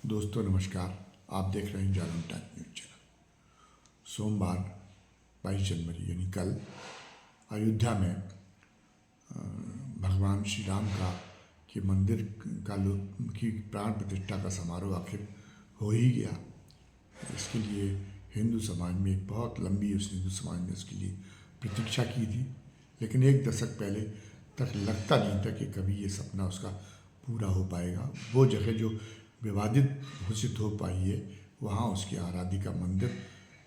दोस्तों नमस्कार। आप देख रहे हैं जागरण टाइम न्यूज चैनल। सोमवार 22 जनवरी यानी कल अयोध्या में भगवान श्री राम का के मंदिर की प्राण प्रतिष्ठा का समारोह आखिर हो ही गया। इसके लिए हिंदू समाज में एक बहुत लंबी हिंदू समाज ने इसके लिए प्रतीक्षा की थी, लेकिन एक दशक पहले तक लगता नहीं था कि कभी ये सपना उसका पूरा हो पाएगा। वो जगह जो विवादित घोषित हो पाई है, वहाँ उसकी आराध्य का मंदिर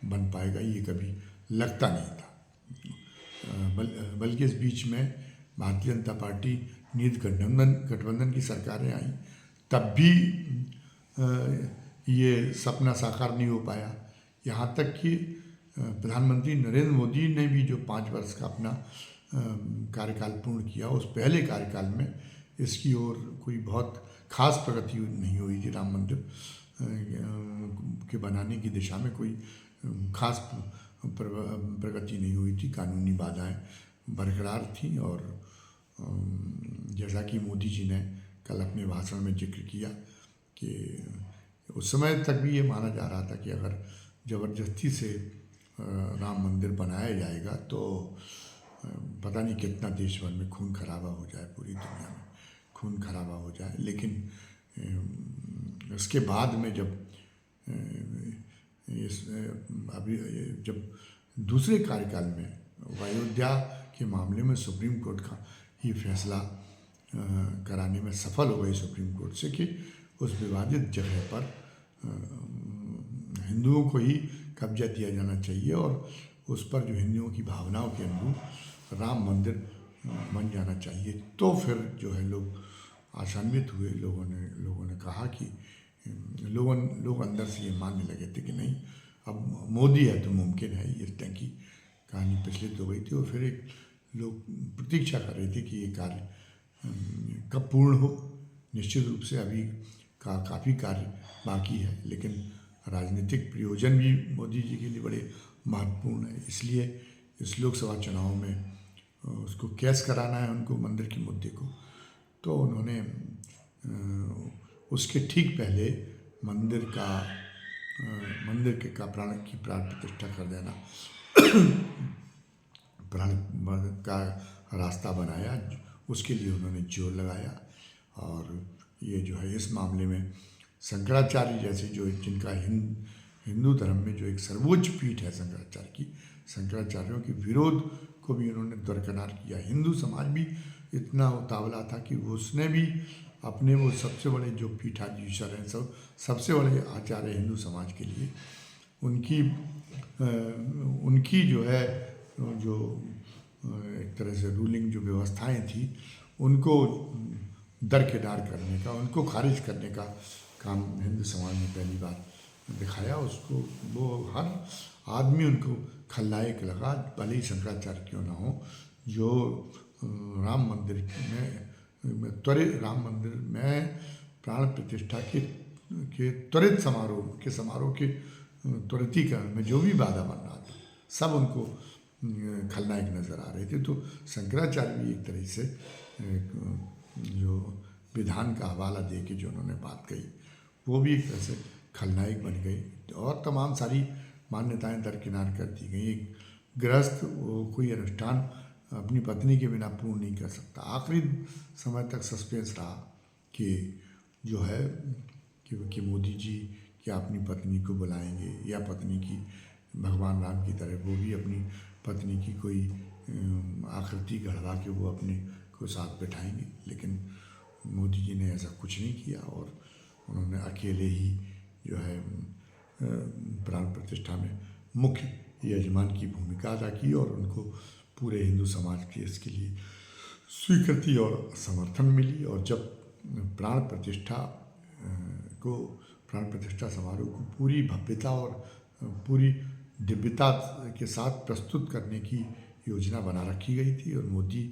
बन पाएगा, ये कभी लगता नहीं था। बल्कि इस बीच में भारतीय जनता पार्टी नीति गठबंधन की सरकारें आई, तब भी ये सपना साकार नहीं हो पाया। यहाँ तक कि प्रधानमंत्री नरेंद्र मोदी ने भी जो 5 वर्ष का अपना कार्यकाल पूर्ण किया, उस पहले कार्यकाल में इसकी ओर कोई बहुत खास प्रगति नहीं हुई थी। राम मंदिर के बनाने की दिशा में कोई खास प्रगति नहीं हुई थी। कानूनी बाधाएं बरकरार थीं और जैसा कि मोदी जी ने कल अपने भाषण में जिक्र किया कि उस समय तक भी ये माना जा रहा था कि अगर ज़बरदस्ती से राम मंदिर बनाया जाएगा तो पता नहीं कितना देश भर में खून खराबा हो जाए, पूरी दुनिया में खून खराबा हो जाए। लेकिन उसके बाद में जब दूसरे कार्यकाल में अयोध्या के मामले में सुप्रीम कोर्ट का ही फैसला कराने में सफल हो गई सुप्रीम कोर्ट से कि उस विवादित जगह पर हिंदुओं को ही कब्जा दिया जाना चाहिए और उस पर जो हिंदुओं की भावनाओं के अनुरूप राम मंदिर बन जाना चाहिए। तो फिर जो है लोग आशान्वित हुए। लोगों ने कहा कि लोग अंदर से ये मानने लगे थे कि नहीं, अब मोदी है तो मुमकिन है। इस तरह की कहानी प्रचलित हो गई थी और फिर एक लोग प्रतीक्षा कर रहे थे कि ये कार्य कब पूर्ण हो। निश्चित रूप से अभी काफ़ी कार्य बाकी है, लेकिन राजनीतिक प्रयोजन भी मोदी जी के लिए बड़े महत्वपूर्ण है। इसलिए इस लोकसभा चुनाव में उसको कैश कराना है उनको, मंदिर के मुद्दे को। तो उन्होंने उसके ठीक पहले मंदिर की प्राण प्रतिष्ठा कर देना प्राण का रास्ता बनाया। उसके लिए उन्होंने जोर लगाया और ये जो है इस मामले में शंकराचार्य जैसे जो जिनका हिंदू धर्म में जो एक सर्वोच्च पीठ है शंकराचार्य की, शंकराचार्यों के विरोध को भी उन्होंने दरकिनार किया। हिंदू समाज भी इतना उतावला था कि उसने भी अपने वो सबसे बड़े जो पीठाधीश्वर हैं, सबसे बड़े आचार्य हिंदू समाज के लिए उनकी जो है जो एक तरह से रूलिंग जो व्यवस्थाएं थी, उनको दरकिनार करने का, उनको खारिज करने का काम हिंदू समाज ने पहली बार दिखाया। उसको वो हर आदमी उनको खलनायक लगा, भले ही शंकराचार्य क्यों ना हो, जो राम मंदिर में प्राण प्रतिष्ठा के त्वरित समारोह के त्वरितीकरण में जो भी बाधा बन रहा था, सब उनको खलनायक नज़र आ रहे थे। तो शंकराचार्य भी एक तरह से जो विधान का हवाला दे के जो उन्होंने बात कही, वो भी एक तरह से खलनायक बन गई और तमाम सारी मान्यताएं दरकिनार कर दी गई। एक गृहस्थ वो कोई अनुष्ठान अपनी पत्नी के बिना पूर्ण नहीं कर सकता। आखिरी समय तक सस्पेंस रहा कि जो है कि मोदी जी क्या अपनी पत्नी को बुलाएंगे या पत्नी की भगवान राम की तरह वो भी अपनी पत्नी की कोई आकृति गढ़वा के वो अपने को साथ बैठाएंगे। लेकिन मोदी जी ने ऐसा कुछ नहीं किया और उन्होंने अकेले ही जो है प्राण प्रतिष्ठा में मुख्य यजमान की भूमिका अदा की और उनको पूरे हिंदू समाज की इसके लिए स्वीकृति और समर्थन मिली। और जब प्राण प्रतिष्ठा समारोह को पूरी भव्यता और पूरी दिव्यता के साथ प्रस्तुत करने की योजना बना रखी गई थी और मोदी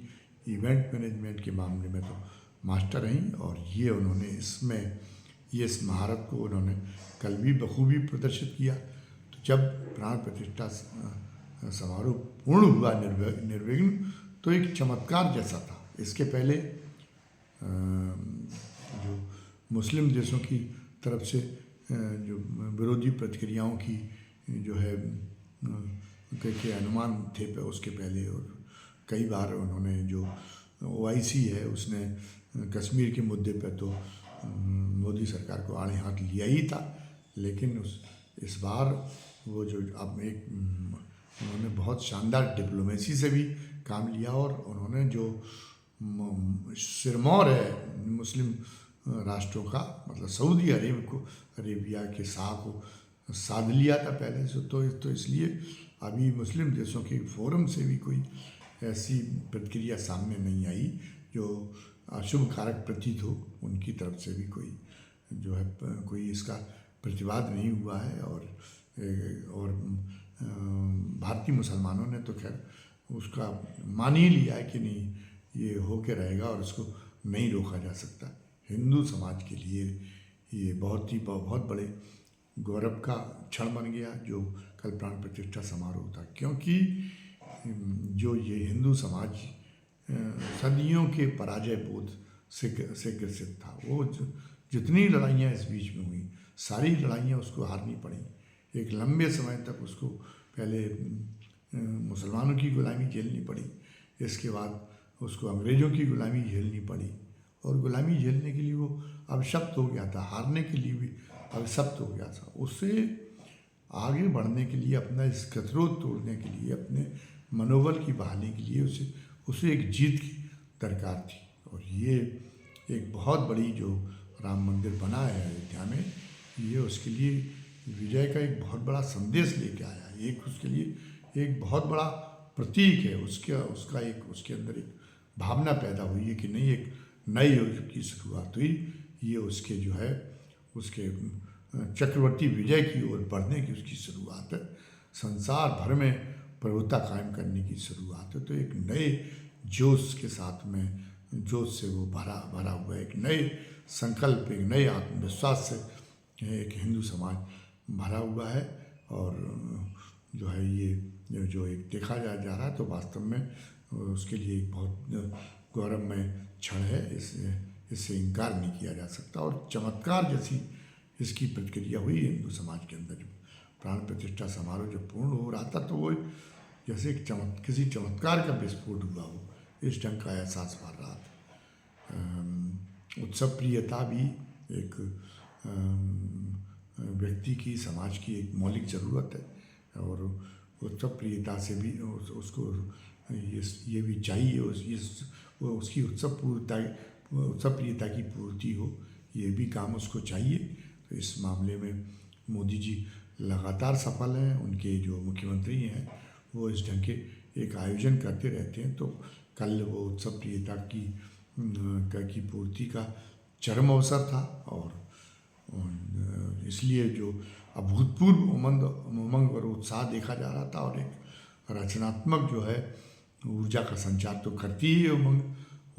इवेंट मैनेजमेंट के मामले में तो मास्टर रहीं और ये उन्होंने इस महारत को उन्होंने कल भी बखूबी प्रदर्शित किया। तो जब प्राण प्रतिष्ठा समारोह पूर्ण हुआ निर्विघ्न, तो एक चमत्कार जैसा था। इसके पहले जो मुस्लिम देशों की तरफ से जो विरोधी प्रतिक्रियाओं की जो है के अनुमान थे उसके पहले, और कई बार उन्होंने जो OIC है उसने कश्मीर के मुद्दे पर तो मोदी सरकार को आड़े हाथ लिया ही था, लेकिन इस बार वो जो अब एक उन्होंने बहुत शानदार डिप्लोमेसी से भी काम लिया, और उन्होंने जो सिरमौर है मुस्लिम राष्ट्रों का, मतलब सऊदी अरेबिया के शाह को साध लिया था पहले से, तो इसलिए अभी मुस्लिम देशों के फोरम से भी कोई ऐसी प्रतिक्रिया सामने नहीं आई जो अशुभ कारक प्रतीत हो। उनकी तरफ से भी कोई जो है कोई इसका प्रतिवाद नहीं हुआ है, और भारतीय मुसलमानों ने तो खैर उसका मान ही लिया है कि नहीं, ये होके रहेगा और उसको नहीं रोका जा सकता। हिंदू समाज के लिए ये बहुत बड़े गौरव का क्षण बन गया जो कल प्राण प्रतिष्ठा समारोह था, क्योंकि जो ये हिंदू समाज सदियों के पराजय बोध से ग्रसित था। वो जितनी लड़ाइयाँ इस बीच में हुई, सारी लड़ाइयाँ उसको हारनी पड़ी। एक लंबे समय तक उसको पहले मुसलमानों की गुलामी झेलनी पड़ी, इसके बाद उसको अंग्रेज़ों की गुलामी झेलनी पड़ी, और गुलामी झेलने के लिए वो अभिशप्त हो गया था, हारने के लिए भी अभिशप्त हो गया था। उससे आगे बढ़ने के लिए, अपना इस गतिरोध तोड़ने के लिए, अपने मनोबल की बहाली के लिए उसे एक जीत की दरकार थी। और ये एक बहुत बड़ी जो राम मंदिर बना है अयोध्या में, ये उसके लिए विजय का एक बहुत बड़ा संदेश लेके आया है। एक उसके लिए एक बहुत बड़ा प्रतीक है, उसके अंदर एक भावना पैदा हुई है कि नहीं, एक नए युग की शुरुआत हुई। ये उसके जो है उसके चक्रवर्ती विजय की ओर बढ़ने की उसकी शुरुआत है, संसार भर में प्रभुता कायम करने की शुरुआत है। तो एक नए जोश के साथ में, जोश से वो भरा हुआ एक नए संकल्प, एक नए आत्मविश्वास से एक हिंदू समाज भरा हुआ है। और जो है ये जो एक देखा जा रहा है, तो वास्तव में उसके लिए एक बहुत गौरवमय क्षण है, इससे इनकार नहीं किया जा सकता। और चमत्कार जैसी इसकी प्रतिक्रिया हुई हिंदू समाज के अंदर। प्राण प्रतिष्ठा समारोह जब पूर्ण हो रहा था, तो वो जैसे किसी चमत्कार का विस्फोट हुआ हो, इस ढंग का एहसास हो रहा था। उत्सव प्रियता भी एक व्यक्ति की, समाज की एक मौलिक ज़रूरत है, और उत्सव प्रियता से भी उसको ये भी चाहिए, उसकी उत्सव प्रियता की पूर्ति हो, ये भी काम उसको चाहिए। तो इस मामले में मोदी जी लगातार सफल हैं। उनके जो मुख्यमंत्री हैं वो इस ढंग के एक आयोजन करते रहते हैं। तो कल वो उत्सव प्रियता की पूर्ति का चरम अवसर था, और इसलिए जो अभूतपूर्व उमंग और उत्साह देखा जा रहा था, और एक रचनात्मक जो है ऊर्जा का संचार तो करती ही है उमंग,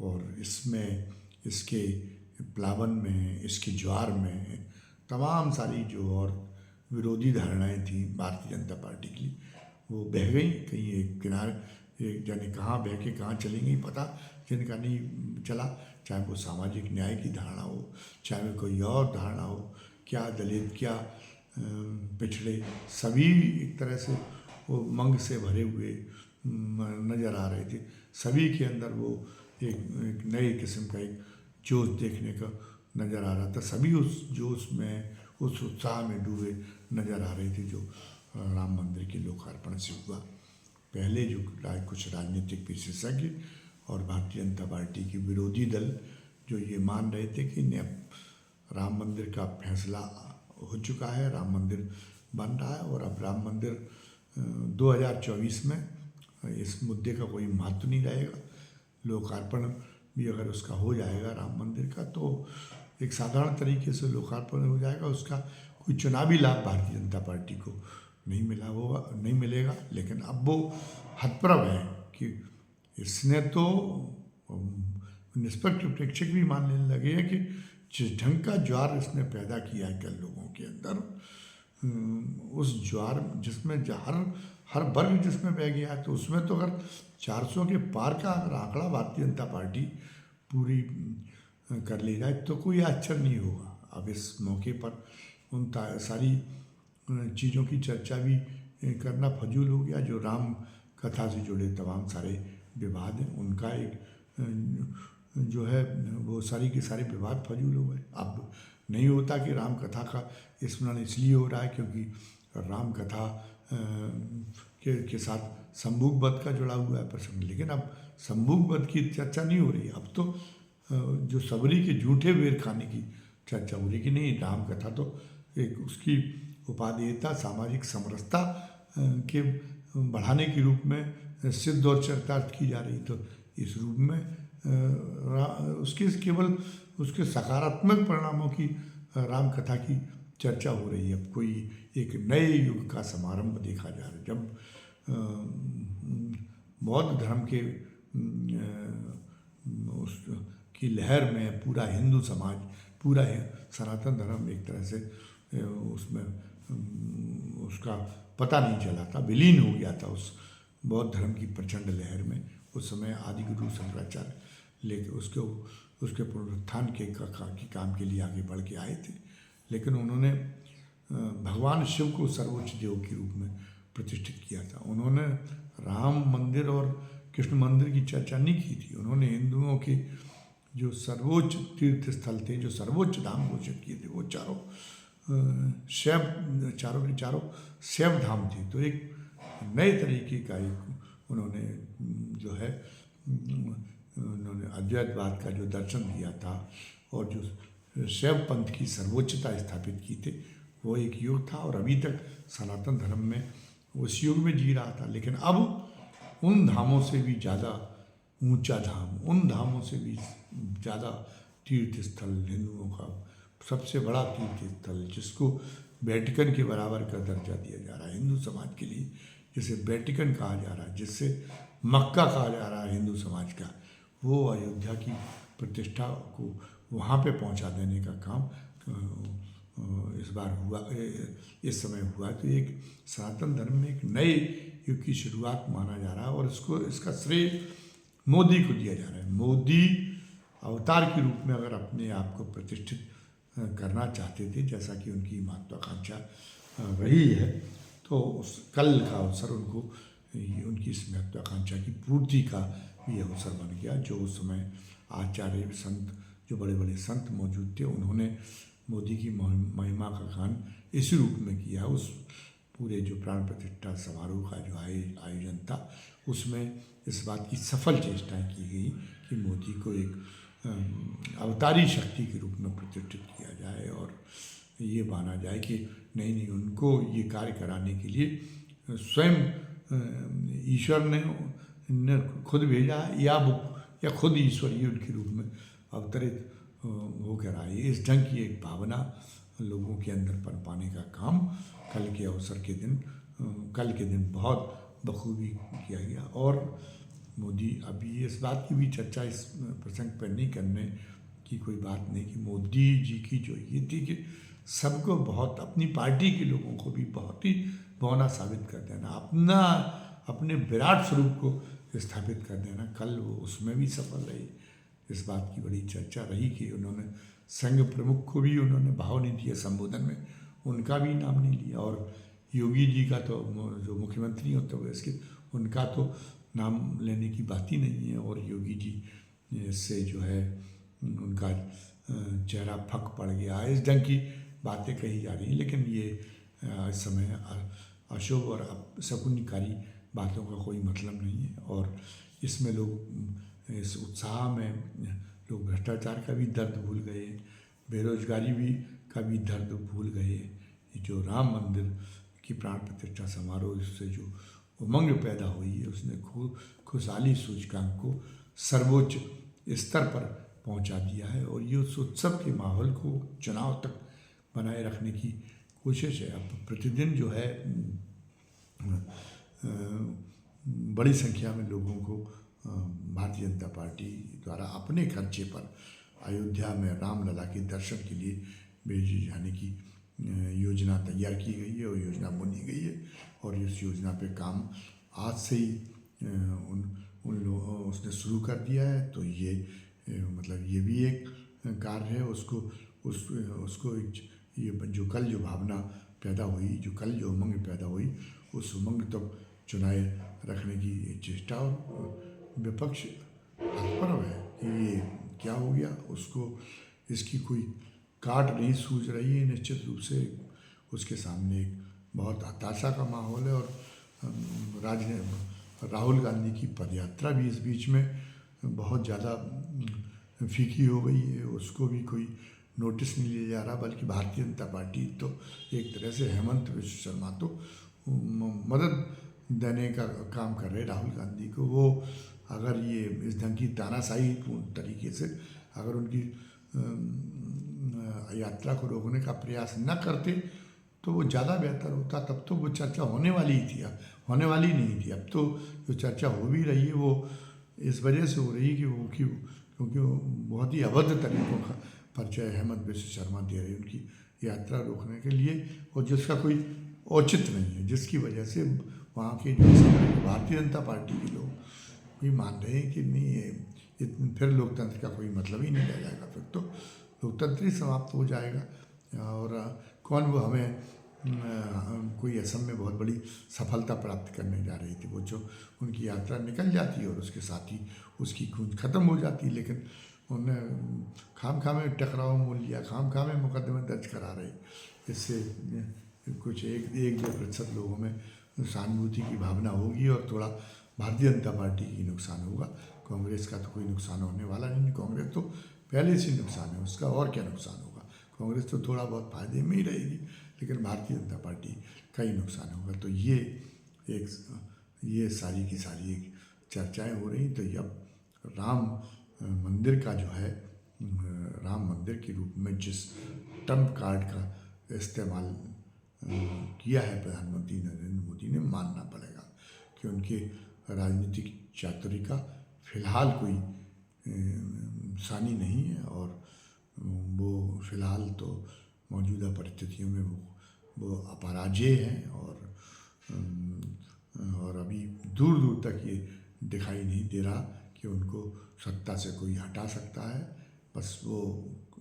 और इसमें इसके प्लावन में, इसके ज्वार में तमाम सारी जो और विरोधी धारणाएं थी भारतीय जनता पार्टी की, वो बह गई कहीं एक किनारे। एक जाने कहाँ बह के कहाँ चली गई पता जिनका नहीं चला, चाहे वो सामाजिक न्याय की धारणा हो, चाहे वो कोई और धारणा हो, क्या दलित, क्या पिछड़े, सभी एक तरह से वो उमंग से भरे हुए नज़र आ रहे थे। सभी के अंदर वो एक नए किस्म का एक जोश देखने का नज़र आ रहा था। सभी उस जोश में, उस उत्साह में डूबे नज़र आ रहे थे जो राम मंदिर के लोकार्पण से हुआ। पहले जो कुछ राजनीतिक विशेषज्ञ और भारतीय जनता पार्टी के विरोधी दल जो ये मान रहे थे कि राम मंदिर का फैसला हो चुका है, राम मंदिर बन रहा है, और अब राम मंदिर 2024 में इस मुद्दे का कोई महत्व नहीं रहेगा। लोकार्पण भी अगर उसका हो जाएगा राम मंदिर का, तो एक साधारण तरीके से लोकार्पण हो जाएगा, उसका कोई चुनावी लाभ भारतीय जनता पार्टी को नहीं मिलेगा। लेकिन अब वो हतप्रभ है कि इसने तो निष्पक्ष प्रेक्षक भी मानने लगे हैं कि जिस ढंग का ज्वार इसने पैदा किया है कल लोगों के अंदर, उस ज्वार जिसमें हर वर्ग जिसमें बह गया है, तो उसमें तो अगर 400 के पार का अगर आंकड़ा भारतीय जनता पार्टी पूरी कर ले जाए तो कोई आश्चर्य नहीं होगा। अब इस मौके पर उन सारी चीज़ों की चर्चा भी करना फजूल हो गया। जो राम कथा से जुड़े तमाम सारे विवाद हैं उनका एक जो है वो सारी के सारे विवाद फजूल हो गए। अब नहीं होता कि राम कथा का स्मरण इसलिए हो रहा है क्योंकि राम कथा के साथ शंभुक वध का जुड़ा हुआ है प्रसंग, लेकिन अब शंभुक वध की चर्चा नहीं हो रही। अब तो जो सबरी के झूठे बेर खाने की चर्चा हो रही कि नहीं, राम कथा तो एक उसकी उपादेयता सामाजिक समरसता के बढ़ाने के रूप में सिद्ध और चरितार्थ की जा रही। तो इस रूप में उसके केवल उसके सकारात्मक परिणामों की राम कथा की चर्चा हो रही है। अब कोई एक नए युग का समारंभ देखा जा रहा है जब बौद्ध धर्म के की लहर में पूरा हिंदू समाज, पूरा सनातन धर्म एक तरह से उसमें उसका पता नहीं चला था, विलीन हो गया था उस बौद्ध धर्म की प्रचंड लहर में। उस समय आदि गुरु शंकराचार्य लेके उसके पुनरुत्थान के काम के लिए आगे बढ़ के आए थे, लेकिन उन्होंने भगवान शिव को सर्वोच्च देव के रूप में प्रतिष्ठित किया था। उन्होंने राम मंदिर और कृष्ण मंदिर की चर्चा नहीं की थी। उन्होंने हिंदुओं के जो सर्वोच्च तीर्थ स्थल थे, जो सर्वोच्च धाम घोषित किए थे, वो चारों के चारों शैव धाम थे। तो एक नए तरीके का एक उन्होंने जो है उन्होंने अद्वैतवाद का जो दर्शन दिया था और जो शैव पंथ की सर्वोच्चता स्थापित की थी, वो एक युग था और अभी तक सनातन धर्म में उस युग में जी रहा था। लेकिन अब उन धामों से भी ज़्यादा ऊंचा धाम, उन धामों से भी ज़्यादा तीर्थ स्थल, हिंदुओं का सबसे बड़ा तीर्थ स्थल जिसको वेटिकन के बराबर का दर्जा दिया जा रहा है हिंदू समाज के लिए, जिसे वेटिकन कहा जा रहा है, जिससे मक्का कहा जा रहा है हिंदू समाज का, वो अयोध्या की प्रतिष्ठा को वहाँ पे पहुँचा देने का काम इस बार हुआ, इस समय हुआ। तो एक सनातन धर्म में एक नए युग की शुरुआत माना जा रहा है और इसका श्रेय मोदी को दिया जा रहा है। मोदी अवतार के रूप में अगर अपने आप को प्रतिष्ठित करना चाहते थे, जैसा कि उनकी महत्वाकांक्षा रही है, तो उस कल का अवसर उनको उनकी इस महत्वाकांक्षा की पूर्ति का भी अवसर बन गया। जो उस समय आचार्य संत, जो बड़े बड़े संत मौजूद थे, उन्होंने मोदी की महिमा का गान इसी रूप में किया। उस पूरे जो प्राण प्रतिष्ठा समारोह का जो आयोजन था, उसमें इस बात की सफल चेष्टाएं की गई कि मोदी को एक अवतारी शक्ति के रूप में प्रतिष्ठित किया जाए और ये माना जाए कि नहीं, उनको ये कार्य कराने के लिए स्वयं ईश्वर ने खुद भेजा या खुद ईश्वर ही उनके रूप में अवतरित होकर आए। इस ढंग की एक भावना लोगों के अंदर पनपाने का काम कल के दिन बहुत बखूबी किया गया। और मोदी, अभी इस बात की भी चर्चा इस प्रसंग पर नहीं करने की कोई बात नहीं कि मोदी जी की जो ये थी कि सबको बहुत, अपनी पार्टी के लोगों को भी बहुत ही बौना साबित कर देना, अपने विराट स्वरूप को स्थापित कर देना। कल वो उसमें भी सफल रही। इस बात की बड़ी चर्चा रही कि उन्होंने संघ प्रमुख को भी उन्होंने भाव नहीं दिया संबोधन में, उनका भी नाम नहीं लिया। और योगी जी का तो जो मुख्यमंत्री होते हुए इसके, उनका तो नाम लेने की बात ही नहीं है। और योगी जी से जो है उनका चेहरा फक पड़ गया, इस ढंग की बातें कही जा रही हैं। लेकिन ये इस समय अशुभ और शकुनकारी बातों का कोई मतलब नहीं है। और इसमें लोग इस उत्साह में लोग भ्रष्टाचार का भी दर्द भूल गए, बेरोजगारी का भी दर्द भूल गए। जो राम मंदिर की प्राण प्रतिष्ठा समारोह से जो उमंग पैदा हुई है, उसने खुशहाली सूचकांक को सर्वोच्च स्तर पर पहुंचा दिया है। और ये उस उत्सव के माहौल को चुनाव तक बनाए रखने की कोशिश है। अब प्रतिदिन जो है बड़ी संख्या में लोगों को भारतीय जनता पार्टी द्वारा अपने खर्चे पर अयोध्या में रामलला के दर्शन के लिए भेजे जाने की योजना तैयार की गई है और योजना बनी गई है। और इस योजना पे काम आज से ही उन लोगों उसने शुरू कर दिया है। तो ये मतलब ये भी एक कार्य है, उसको ये जो कल जो भावना पैदा हुई, जो कल जो उमंग पैदा हुई, उस उमंग तक चुनाए रखने की चेष्टा, और विपक्ष हतप्रभ है कि ये क्या हो गया, उसको इसकी कोई काट नहीं सूझ रही है। निश्चित रूप से उसके सामने एक बहुत हताशा का माहौल है, और राहुल गांधी की पदयात्रा भी इस बीच में बहुत ज़्यादा फीकी हो गई है, उसको भी कोई नोटिस नहीं लिया जा रहा, बल्कि भारतीय जनता पार्टी तो एक तरह से हेमंत विश्व शर्मा तो मदद देने का काम कर रहे राहुल गांधी को। वो अगर ये इस ढंग की तानाशाही पूर्ण तरीके से अगर उनकी यात्रा को रोकने का प्रयास न करते तो वो ज़्यादा बेहतर होता। तब तो वो चर्चा होने वाली ही थी, होने वाली नहीं थी। अब तो जो चर्चा हो भी रही है वो इस वजह से हो रही है कि क्योंकि वो बहुत ही अभद्र तरीकों का परिचय हेमंत बिश्व शर्मा दे रहे हैं उनकी यात्रा रोकने के लिए, और जिसका कोई औचित्य नहीं है, जिसकी वजह से वहाँ के जो भारतीय जनता पार्टी के लोग भी मान रहे हैं कि नहीं, ये फिर लोकतंत्र का कोई मतलब ही नहीं रह जाएगा, फिर तो लोकतंत्र ही समाप्त हो जाएगा। और कौन वो हमें कोई असम में बहुत बड़ी सफलता प्राप्त करने जा रही थी, वो जो उनकी यात्रा निकल जाती है और उसके साथ ही उसकी गूंज खत्म हो जाती है। लेकिन उन्हें खाम में टकराव मोल लिया, खाम में मुकदमे दर्ज करा रहे। इससे कुछ 1-2% लोगों में सहानुभूति की भावना होगी और थोड़ा भारतीय जनता पार्टी की नुकसान होगा। कांग्रेस का तो कोई नुकसान होने वाला नहीं, कांग्रेस तो पहले से नुकसान है उसका, और क्या नुकसान होगा। कांग्रेस तो थोड़ा बहुत फायदे में ही रहेगी, लेकिन भारतीय जनता पार्टी का ही नुकसान होगा। तो ये सारी की सारी एक चर्चाएं हो रही। तो अब राम मंदिर का जो है, राम मंदिर के रूप में जिस ट्रम्प कार्ड का इस्तेमाल किया है प्रधानमंत्री नरेंद्र मोदी ने, मानना पड़ेगा कि उनके राजनीतिक चातुर्य का फिलहाल कोई सानी नहीं है, और वो फिलहाल तो मौजूदा परिस्थितियों में वो अपराजय हैं, और अभी दूर दूर तक ये दिखाई नहीं दे रहा कि उनको सत्ता से कोई हटा सकता है। बस वो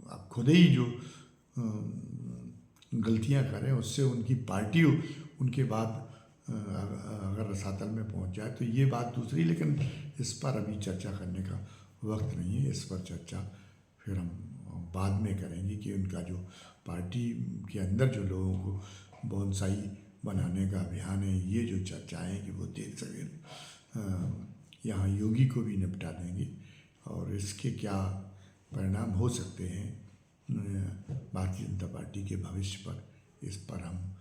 अब खुद ही जो गलतियां करें, उससे उनकी पार्टी उनके बाद अगर रसातल में पहुंच जाए तो ये बात दूसरी, लेकिन इस पर अभी चर्चा करने का वक्त नहीं है। इस पर चर्चा फिर हम बाद में करेंगे कि उनका जो पार्टी के अंदर जो लोगों को बोनसाई बनाने का अभियान है, ये जो चर्चाएं कि वो देख सकें, यहाँ योगी को भी निपटा देंगे, और इसके क्या परिणाम हो सकते हैं भारतीय जनता पार्टी के भविष्य पर, इस पर हम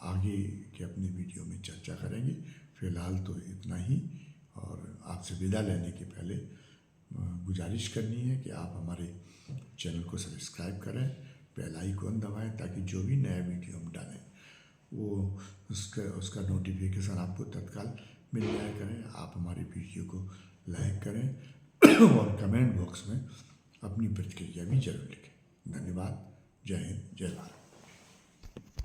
आगे के अपने वीडियो में चर्चा करेंगे। फिलहाल तो इतना ही, और आपसे विदा लेने के पहले गुजारिश करनी है कि आप हमारे चैनल को सब्सक्राइब करें, बेल आइकन दबाएं, ताकि जो भी नया वीडियो हम डालें वो उसका नोटिफिकेशन आपको तत्काल मिल जाया करें। आप हमारे वीडियो को लाइक करें और कमेंट बॉक्स में अपनी प्रतिक्रिया भी जरूर लिखें। धन्यवाद। जय हिंद, जय भारत।